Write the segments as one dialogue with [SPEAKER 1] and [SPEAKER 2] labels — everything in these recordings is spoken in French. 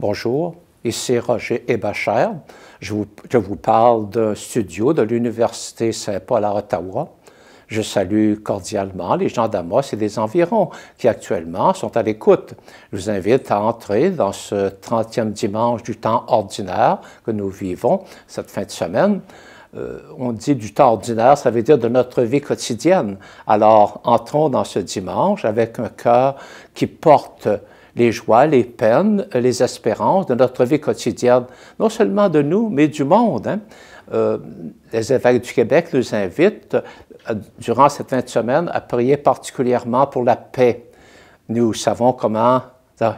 [SPEAKER 1] Bonjour, ici Roger Hébachère. Je vous parle d'un studio de l'Université Saint-Paul à Ottawa. Je salue cordialement les gens d'Amos et des environs qui actuellement sont à l'écoute. Je vous invite à entrer dans ce 30e dimanche du temps ordinaire que nous vivons cette fin de semaine. On dit du temps ordinaire, ça veut dire de notre vie quotidienne. Alors, entrons dans ce dimanche avec un cœur qui porte les joies, les peines, les espérances de notre vie quotidienne, non seulement de nous, mais du monde. Les évêques du Québec nous invitent, durant cette fin de semaine, à prier particulièrement pour la paix. Nous savons comment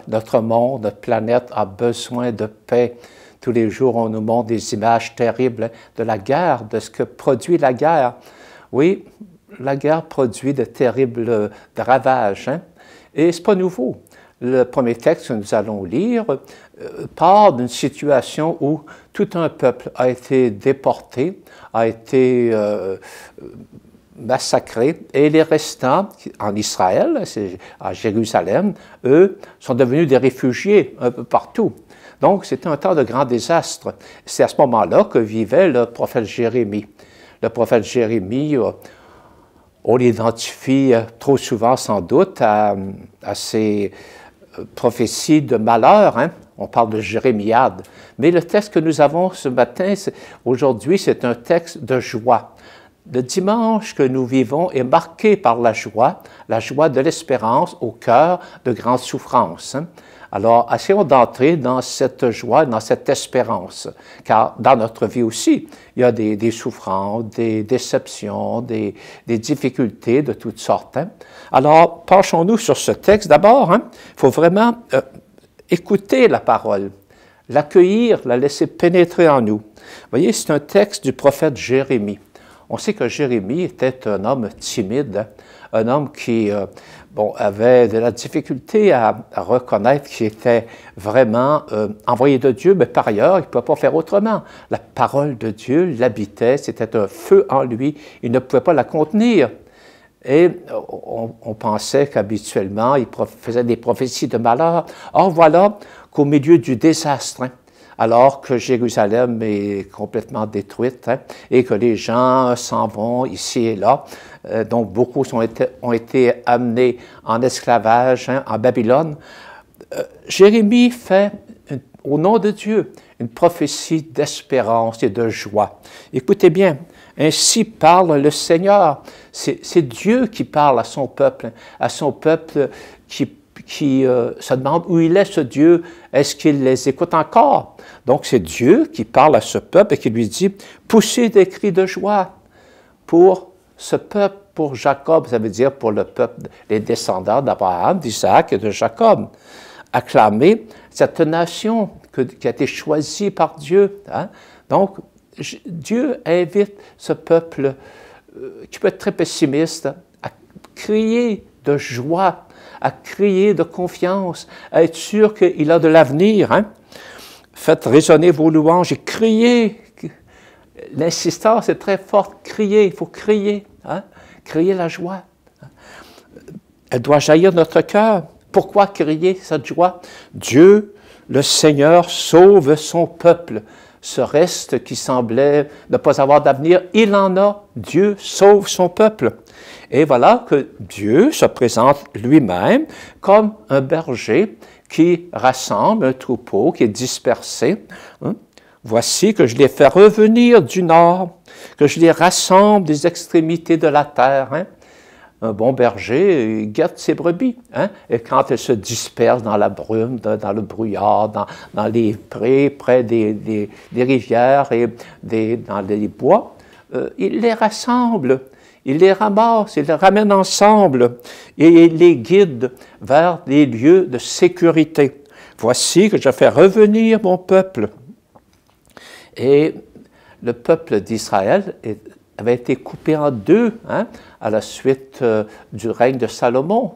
[SPEAKER 1] notre monde, notre planète a besoin de paix. Tous les jours, on nous montre des images terribles de la guerre, de ce que produit la guerre. Oui, la guerre produit de terribles ravages, et ce n'est pas nouveau. Le premier texte que nous allons lire part d'une situation où tout un peuple a été déporté, a été massacré, et les restants en Israël, à Jérusalem, eux, sont devenus des réfugiés un peu partout. Donc, c'était un temps de grand désastre. C'est à ce moment-là que vivait le prophète Jérémie. Le prophète Jérémie, on l'identifie trop souvent sans doute à ses prophéties de malheur. On parle de Jérémiade. Mais le texte que nous avons ce matin, aujourd'hui, c'est un texte de joie. Le dimanche que nous vivons est marqué par la joie de l'espérance au cœur de grandes souffrances. Alors, essayons d'entrer dans cette joie, dans cette espérance, car dans notre vie aussi, il y a des souffrances, des déceptions, des difficultés de toutes sortes. Alors, penchons-nous sur ce texte. D'abord, il faut vraiment écouter la parole, l'accueillir, la laisser pénétrer en nous. Vous voyez, c'est un texte du prophète Jérémie. On sait que Jérémie était un homme timide, un homme qui avait de la difficulté à reconnaître qu'il était vraiment envoyé de Dieu, mais par ailleurs, il ne pouvait pas faire autrement. La parole de Dieu l'habitait, c'était un feu en lui, il ne pouvait pas la contenir. Et on pensait qu'habituellement, il faisait des prophéties de malheur. Or, voilà qu'au milieu du désastre, alors que Jérusalem est complètement détruite et que les gens s'en vont ici et là, donc beaucoup ont été amenés en esclavage en Babylone, Jérémie fait, au nom de Dieu, une prophétie d'espérance et de joie. Écoutez bien, ainsi parle le Seigneur. C'est Dieu qui parle à son peuple qui se demande où il est, ce Dieu. Est-ce qu'il les écoute encore? Donc, c'est Dieu qui parle à ce peuple et qui lui dit « Poussez des cris de joie pour ce peuple, pour Jacob », ça veut dire pour le peuple, les descendants d'Abraham, d'Isaac et de Jacob. Acclamez cette nation qui a été choisie par Dieu. Donc, Dieu invite ce peuple qui peut être très pessimiste à crier de joie, à crier de confiance, à être sûr qu'il a de l'avenir. Faites résonner vos louanges et criez. L'insistance est très forte. Criez, il faut crier. Crier la joie. Elle doit jaillir de notre cœur. Pourquoi crier cette joie? Dieu, le Seigneur, sauve son peuple. Ce reste qui semblait ne pas avoir d'avenir, il en a. Dieu sauve son peuple. Et voilà que Dieu se présente lui-même comme un berger qui rassemble un troupeau qui est dispersé. Voici que je les fais revenir du nord, que je les rassemble des extrémités de la terre. Un bon berger guette ses brebis. Et quand elles se dispersent dans la brume, dans le brouillard, dans les prés, près des rivières et dans les bois, il les rassemble. Il les ramasse, il les ramène ensemble et il les guide vers des lieux de sécurité. Voici que je fais revenir mon peuple. Et le peuple d'Israël avait été coupé en deux à la suite du règne de Salomon.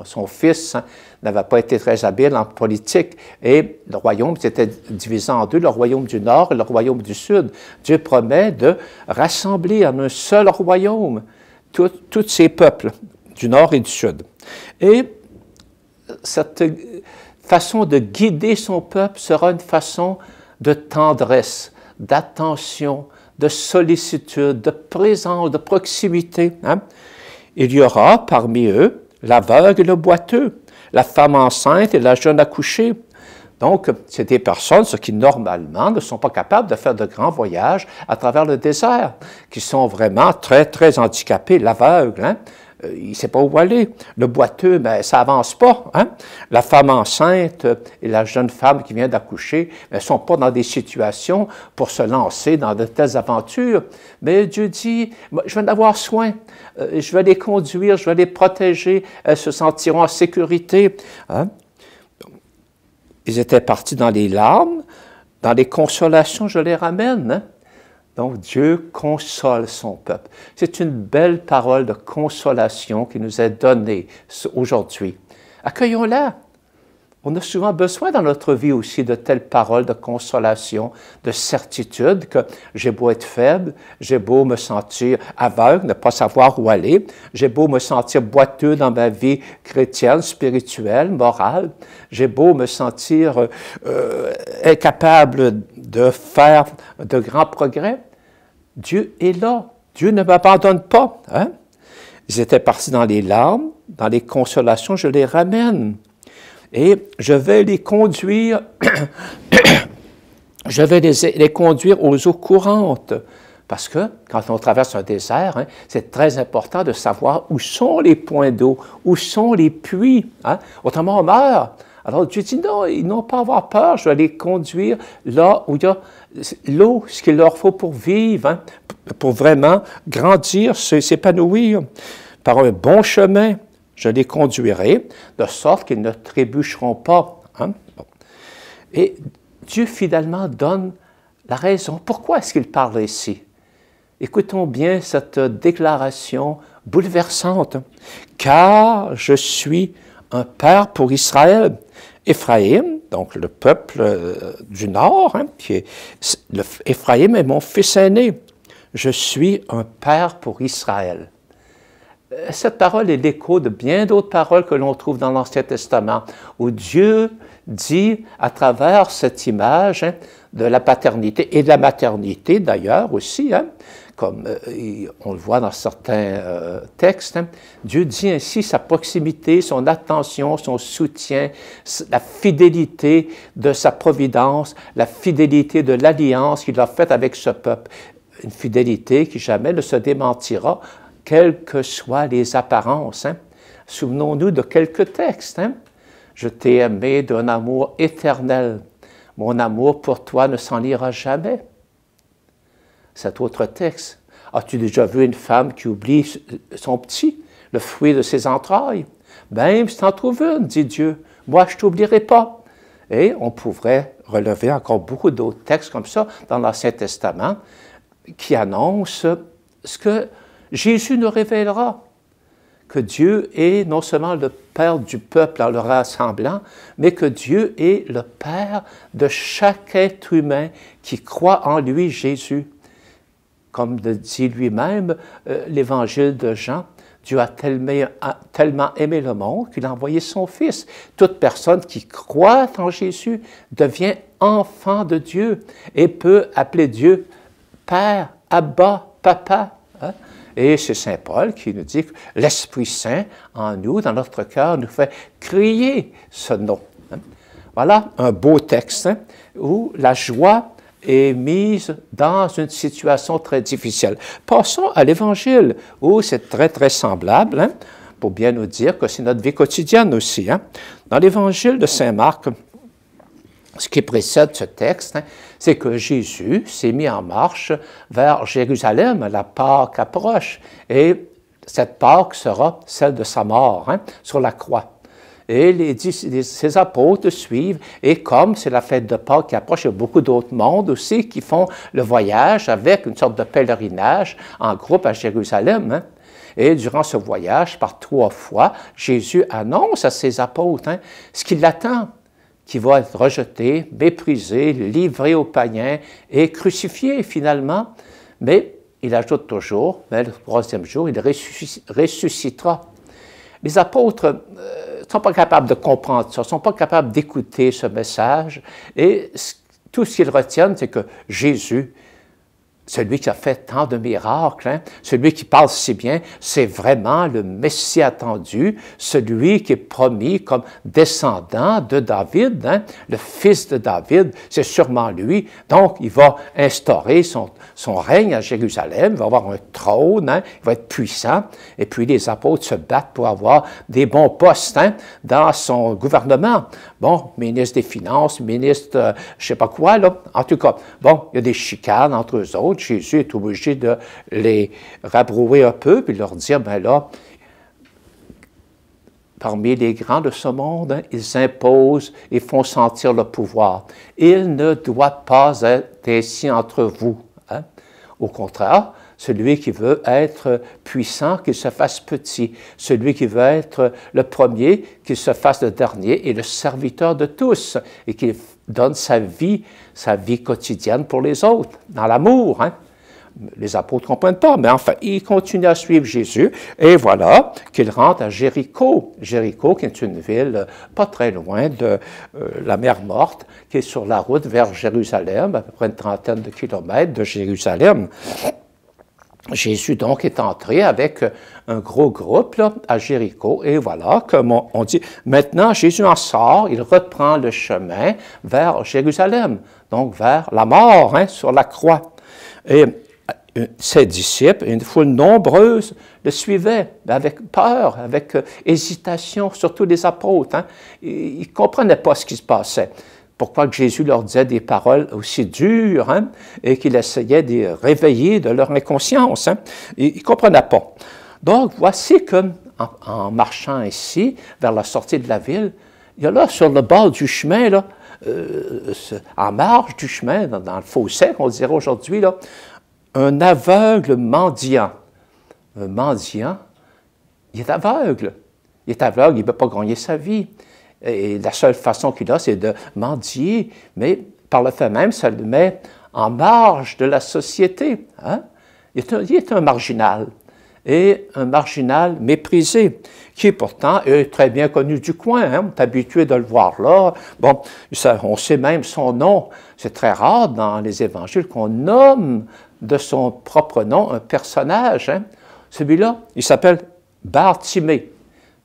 [SPEAKER 1] Son fils n'avait pas été très habile en politique et le royaume s'était divisé en deux, le royaume du Nord et le royaume du Sud. Dieu promet de rassembler en un seul royaume tous ces peuples du Nord et du Sud. Et cette façon de guider son peuple sera une façon de tendresse, d'attention, de sollicitude, de présence, de proximité. Hein? Il y aura parmi eux l'aveugle et le boiteux, la femme enceinte et la jeune accouchée. Donc, c'est des personnes qui, normalement, ne sont pas capables de faire de grands voyages à travers le désert, qui sont vraiment très, très handicapés. L'aveugle, hein? Il ne sait pas où aller. Le boiteux, ben, ça avance pas. Hein? La femme enceinte et la jeune femme qui vient d'accoucher ne sont pas dans des situations pour se lancer dans de telles aventures. Mais Dieu dit, je vais en avoir soin. Je vais les conduire, je vais les protéger. Elles se sentiront en sécurité. Hein? Ils étaient partis dans les larmes, dans les consolations, je les ramène. Hein? Donc, Dieu console son peuple. C'est une belle parole de consolation qui nous est donnée aujourd'hui. Accueillons-la. On a souvent besoin dans notre vie aussi de telles paroles de consolation, de certitude que j'ai beau être faible, j'ai beau me sentir aveugle, ne pas savoir où aller, j'ai beau me sentir boiteux dans ma vie chrétienne, spirituelle, morale, j'ai beau me sentir incapable de faire de grands progrès. Dieu est là. Dieu ne m'abandonne pas. Hein? Ils étaient partis dans les larmes, dans les consolations, je les ramène. Et je vais les conduire, je vais les conduire aux eaux courantes. Parce que quand on traverse un désert, hein, c'est très important de savoir où sont les points d'eau, où sont les puits. Hein? Autrement, on meurt. Alors Dieu dit non, ils n'ont pas à avoir peur, je vais les conduire là où il y a l'eau, ce qu'il leur faut pour vivre, hein, pour vraiment grandir, s'épanouir. Par un bon chemin, je les conduirai, de sorte qu'ils ne trébucheront pas. Hein? Bon. Et Dieu, finalement, donne la raison. Pourquoi est-ce qu'il parle ici? Écoutons bien cette déclaration bouleversante. « Car je suis un père pour Israël. » Éphraïm, donc le peuple du Nord, hein, Éphraïm est mon fils aîné. Je suis un père pour Israël. Cette parole est l'écho de bien d'autres paroles que l'on trouve dans l'Ancien Testament, où Dieu dit, à travers cette image hein, de la paternité et de la maternité d'ailleurs aussi, hein, comme on le voit dans certains textes, hein, Dieu dit ainsi sa proximité, son attention, son soutien, la fidélité de sa providence, la fidélité de l'alliance qu'il a faite avec ce peuple. Une fidélité qui jamais ne se démentira, quelles que soient les apparences. Hein. Souvenons-nous de quelques textes. Hein. Je t'ai aimé d'un amour éternel. Mon amour pour toi ne s'enlira jamais. Cet autre texte. As-tu déjà vu une femme qui oublie son petit, le fruit de ses entrailles? Même si tu en trouves une, dit Dieu, moi je ne t'oublierai pas. Et on pourrait relever encore beaucoup d'autres textes comme ça dans l'Ancien Testament qui annoncent ce que Jésus nous révélera, que Dieu est non seulement le Père du peuple en le rassemblant, mais que Dieu est le Père de chaque être humain qui croit en lui, Jésus. Comme le dit lui-même l'Évangile de Jean, Dieu a tellement aimé le monde qu'il a envoyé son Fils. Toute personne qui croit en Jésus devient enfant de Dieu et peut appeler Dieu Père, Abba, Papa. Hein? Et c'est Saint Paul qui nous dit que l'Esprit Saint en nous, dans notre cœur, nous fait crier ce nom. Hein? Voilà un beau texte hein, où la joie est mise dans une situation très difficile. Passons à l'Évangile, où c'est très, très semblable, hein, pour bien nous dire que c'est notre vie quotidienne aussi. Hein. Dans l'Évangile de Saint Marc, ce qui précède ce texte, hein, c'est que Jésus s'est mis en marche vers Jérusalem, la Pâque approche, et cette Pâque sera celle de sa mort, hein, sur la croix. Et ses apôtres suivent, et comme c'est la fête de Pâques qui approche, il y a beaucoup d'autres mondes aussi qui font le voyage avec une sorte de pèlerinage en groupe à Jérusalem. Hein. Et durant ce voyage, par 3 fois, Jésus annonce à ses apôtres hein, ce qui l'attend, qui va être rejeté, méprisé, livré aux païens et crucifié finalement. Mais il ajoute toujours, mais le 3e jour, il ressuscitera. Les apôtres sont pas capables de comprendre ça, ne sont pas capables d'écouter ce message. Et tout ce qu'ils retiennent, c'est que Jésus, celui qui a fait tant de miracles, hein, celui qui parle si bien, c'est vraiment le Messie attendu, celui qui est promis comme descendant de David, hein, le fils de David, c'est sûrement lui. Donc, il va instaurer son règne à Jérusalem, il va avoir un trône, hein, il va être puissant, et puis les apôtres se battent pour avoir des bons postes hein, dans son gouvernement. Bon, ministre des Finances, ministre, je ne sais pas quoi, là. En tout cas, bon, il y a des chicanes entre eux autres. Jésus est obligé de les rabrouer un peu, puis leur dire, ben là, parmi les grands de ce monde, hein, ils imposent et font sentir le pouvoir. Il ne doit pas être ainsi entre vous. Hein. Au contraire, celui qui veut être puissant, qu'il se fasse petit. Celui qui veut être le premier, qu'il se fasse le dernier et le serviteur de tous et qu'il donne sa vie quotidienne pour les autres, dans l'amour. Hein. Les apôtres ne comprennent pas, mais enfin, ils continuent à suivre Jésus et voilà qu'ils rentrent à Jéricho. Jéricho, qui est une ville pas très loin de la mer Morte, qui est sur la route vers Jérusalem, à peu près une trentaine de kilomètres de Jérusalem. Jésus, donc, est entré avec un gros groupe là, à Jéricho, et voilà, comme on dit, maintenant, Jésus en sort, il reprend le chemin vers Jérusalem, donc vers la mort, hein, sur la croix. Et ses disciples, une foule nombreuse, le suivaient, avec peur, avec hésitation, surtout les apôtres. Hein. Ils ne comprenaient pas ce qui se passait. Pourquoi que Jésus leur disait des paroles aussi dures hein, et qu'il essayait de les réveiller de leur inconscience. Hein. Ils ne comprenaient pas. Donc, voici que, en marchant ici, vers la sortie de la ville, il y a là, sur le bord du chemin, là, en marge du chemin, dans le fossé, on dirait aujourd'hui, là, un aveugle mendiant. Un mendiant, il est aveugle. Il est aveugle, il ne peut pas gagner sa vie. Et la seule façon qu'il a, c'est de mendier, mais par le fait même, ça le met en marge de la société. Hein? Il est un marginal, et un marginal méprisé, qui pourtant est très bien connu du coin. Hein? On est habitué de le voir là. Bon, ça, on sait même son nom. C'est très rare dans les évangiles qu'on nomme de son propre nom un personnage. Hein? Celui-là, il s'appelle Bartimée,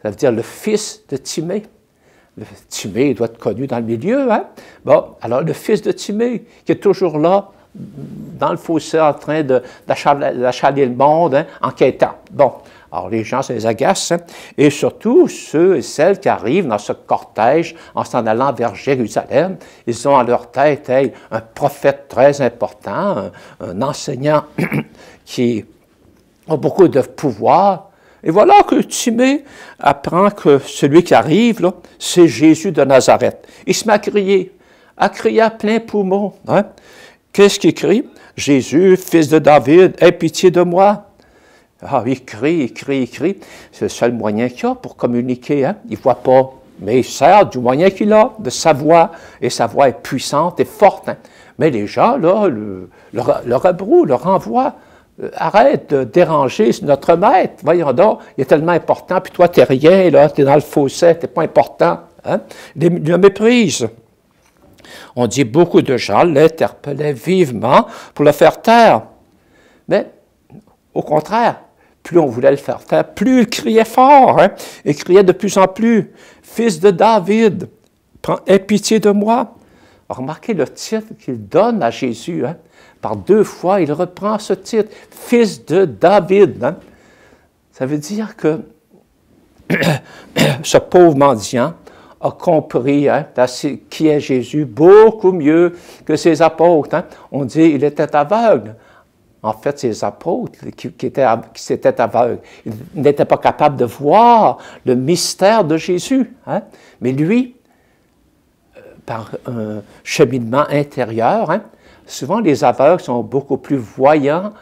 [SPEAKER 1] ça veut dire le fils de Timée. Timée doit être connu dans le milieu. Hein? Bon, alors le fils de Timée, qui est toujours là, dans le fossé, en train d'achaler le monde, hein, en quêtant. Bon, alors les gens, ça les agace. Hein? Et surtout, ceux et celles qui arrivent dans ce cortège en s'en allant vers Jérusalem, ils ont à leur tête un prophète très important, un enseignant qui a beaucoup de pouvoir. Et voilà que Timée apprend que celui qui arrive, là, c'est Jésus de Nazareth. Il se met à crier à plein poumon. Hein? Qu'est-ce qu'il crie? Jésus, fils de David, aie pitié de moi. Ah, il crie. C'est le seul moyen qu'il a pour communiquer. Hein? Il ne voit pas, mais il sert du moyen qu'il a, de sa voix. Et sa voix est puissante et forte. Hein? Mais les gens, là, le rebrouent, le renvoient. Arrête de déranger notre maître. Voyons donc, il est tellement important, puis toi, tu n'es rien, là, tu es dans le fossé, tu n'es pas important. Hein? Il le méprise. On dit beaucoup de gens l'interpellaient vivement pour le faire taire. Mais, au contraire, plus on voulait le faire taire, plus il criait fort. Hein? Il criait de plus en plus. « Fils de David, aie pitié de moi. » Remarquez le titre qu'il donne à Jésus. Hein? Par 2 fois, il reprend ce titre, « Fils de David. » Hein? Ça veut dire que ce pauvre mendiant a compris hein, qui est Jésus beaucoup mieux que ses apôtres. Hein? On dit qu'il était aveugle. En fait, ses apôtres qui étaient aveugles, ils n'étaient pas capables de voir le mystère de Jésus. Hein? Mais lui, par un cheminement intérieur, hein, souvent les aveugles sont beaucoup plus voyants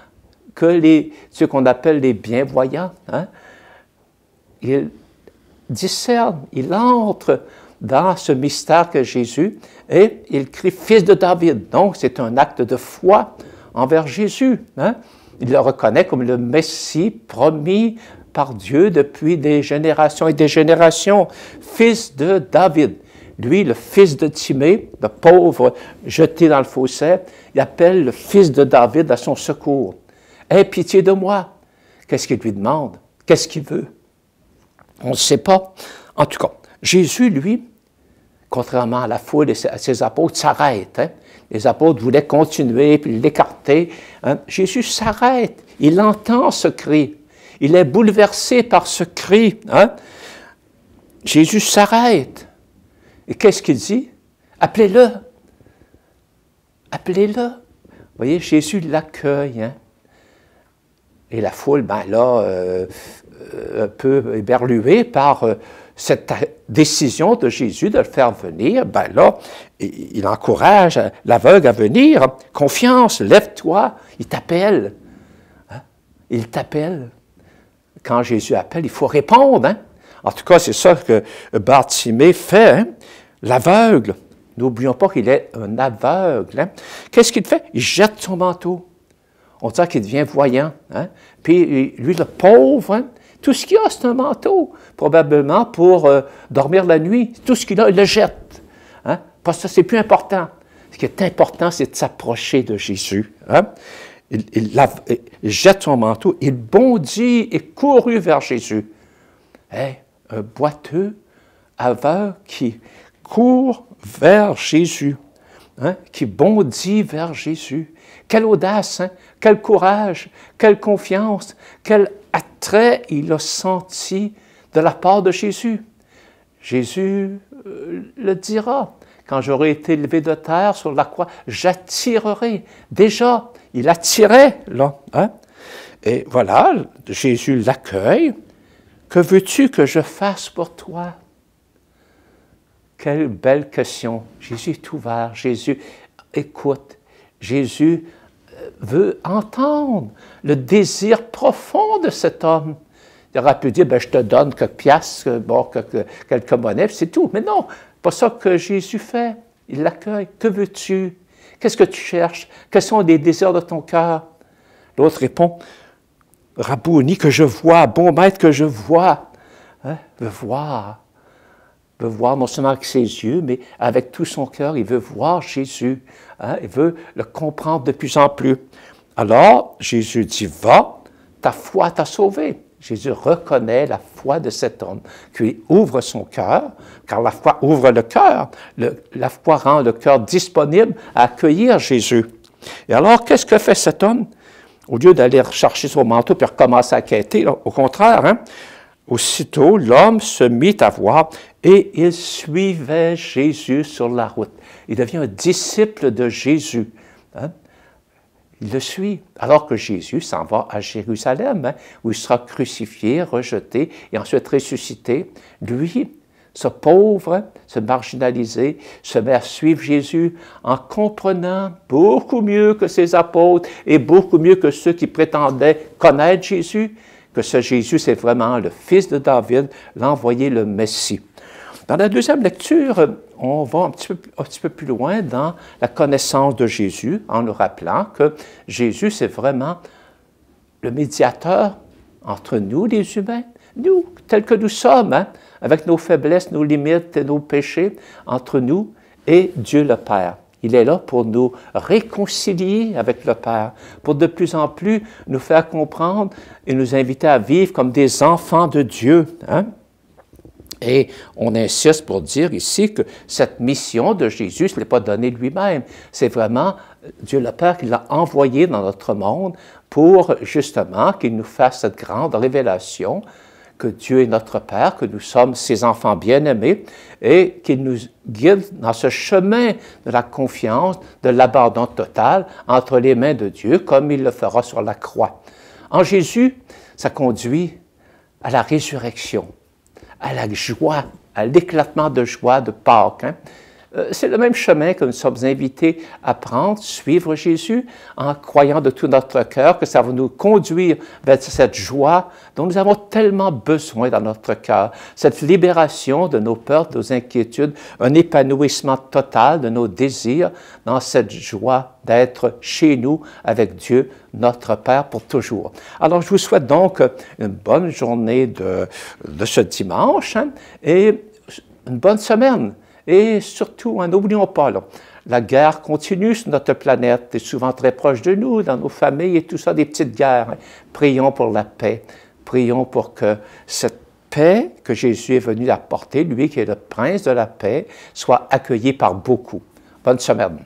[SPEAKER 1] que ceux qu'on appelle les bienvoyants. Hein? Il discerne, il entre dans ce mystère que Jésus et il crie « Fils de David ». Donc, c'est un acte de foi envers Jésus. Hein? Il le reconnaît comme le Messie promis par Dieu depuis des générations et des générations, fils de David. Lui, le fils de Timée, le pauvre jeté dans le fossé, il appelle le fils de David à son secours. « Aie pitié de moi. » Qu'est-ce qu'il lui demande? Qu'est-ce qu'il veut? On ne sait pas. En tout cas, Jésus, lui, contrairement à la foule et à ses apôtres, s'arrête. Hein? Les apôtres voulaient continuer, puis l'écarter. Hein? Jésus s'arrête. Il entend ce cri. Il est bouleversé par ce cri. Hein? Jésus s'arrête. Et qu'est-ce qu'il dit? Appelez-le. Appelez-le. Vous voyez, Jésus l'accueille. Hein? Et la foule, ben là, un peu éberluée par cette décision de Jésus de le faire venir, ben là, il encourage l'aveugle à venir. Confiance, lève-toi, il t'appelle. Hein? Il t'appelle. Quand Jésus appelle, il faut répondre. Hein? En tout cas, c'est ça que Bartimée fait. Hein? L'aveugle, n'oublions pas qu'il est un aveugle. Hein? Qu'est-ce qu'il fait? Il jette son manteau. On dirait qu'il devient voyant. Hein? Puis lui, le pauvre, hein? Tout ce qu'il a, c'est un manteau, probablement pour dormir la nuit. Tout ce qu'il a, il le jette. Hein? Parce que c'est plus important. Ce qui est important, c'est de s'approcher de Jésus. Hein? Il jette son manteau, il bondit et courut vers Jésus. Hey, un boiteux aveugle qui court vers Jésus, hein? Qui bondit vers Jésus. Quelle audace, hein? Quel courage, quelle confiance, quel attrait il a senti de la part de Jésus. Jésus le dira, quand j'aurai été élevé de terre sur la croix, j'attirerai. Déjà, il attirait, là. Hein? Et voilà, Jésus l'accueille. Que veux-tu que je fasse pour toi? Quelle belle question. Jésus est ouvert, Jésus écoute, Jésus veut entendre le désir profond de cet homme. Il aurait pu dire, ben, je te donne quelques piastres, bon, quelques monnaies, c'est tout. Mais non, pas ça que Jésus fait. Il l'accueille. Que veux-tu? Qu'est-ce que tu cherches? Quels sont les désirs de ton cœur? L'autre répond, Rabouni, que je vois, bon maître, que je vois. Hein? Veut voir non seulement avec ses yeux, mais avec tout son cœur. Il veut voir Jésus. Hein? Il veut le comprendre de plus en plus. Alors, Jésus dit, va, ta foi t'a sauvé. Jésus reconnaît la foi de cet homme, qui ouvre son cœur, car la foi ouvre le cœur. La foi rend le cœur disponible à accueillir Jésus. Et alors, qu'est-ce que fait cet homme? Au lieu d'aller chercher son manteau puis recommencer à quêter, là, au contraire, hein? Aussitôt, l'homme se mit à voir et il suivait Jésus sur la route. Il devient un disciple de Jésus. Hein? Il le suit, alors que Jésus s'en va à Jérusalem, hein, où il sera crucifié, rejeté et ensuite ressuscité. Lui, ce pauvre, ce marginalisé, se met à suivre Jésus en comprenant beaucoup mieux que ses apôtres et beaucoup mieux que ceux qui prétendaient connaître Jésus, que ce Jésus, c'est vraiment le fils de David, l'envoyé, le Messie. Dans la deuxième lecture, on va un petit peu plus loin dans la connaissance de Jésus, en nous rappelant que Jésus, c'est vraiment le médiateur entre nous, les humains, nous, tels que nous sommes, hein, avec nos faiblesses, nos limites et nos péchés, entre nous et Dieu le Père. Il est là pour nous réconcilier avec le Père, pour de plus en plus nous faire comprendre et nous inviter à vivre comme des enfants de Dieu. Hein? Et on insiste pour dire ici que cette mission de Jésus, ce n'est pas donné lui-même. C'est vraiment Dieu le Père qui l'a envoyé dans notre monde pour justement qu'il nous fasse cette grande révélation que Dieu est notre Père, que nous sommes ses enfants bien-aimés et qu'il nous guide dans ce chemin de la confiance, de l'abandon total entre les mains de Dieu, comme il le fera sur la croix. En Jésus, ça conduit à la résurrection, à la joie, à l'éclatement de joie de Pâques. Hein? C'est le même chemin que nous sommes invités à prendre, suivre Jésus, en croyant de tout notre cœur que ça va nous conduire vers cette joie dont nous avons tellement besoin dans notre cœur, cette libération de nos peurs, de nos inquiétudes, un épanouissement total de nos désirs dans cette joie d'être chez nous avec Dieu, notre Père, pour toujours. Alors, je vous souhaite donc une bonne journée de ce dimanche et une bonne semaine. Et surtout, n'oublions pas, là, la guerre continue sur notre planète, est souvent très proche de nous, dans nos familles et tout ça, des petites guerres. Prions pour la paix. Prions pour que cette paix que Jésus est venu apporter, lui qui est le prince de la paix, soit accueillie par beaucoup. Bonne semaine.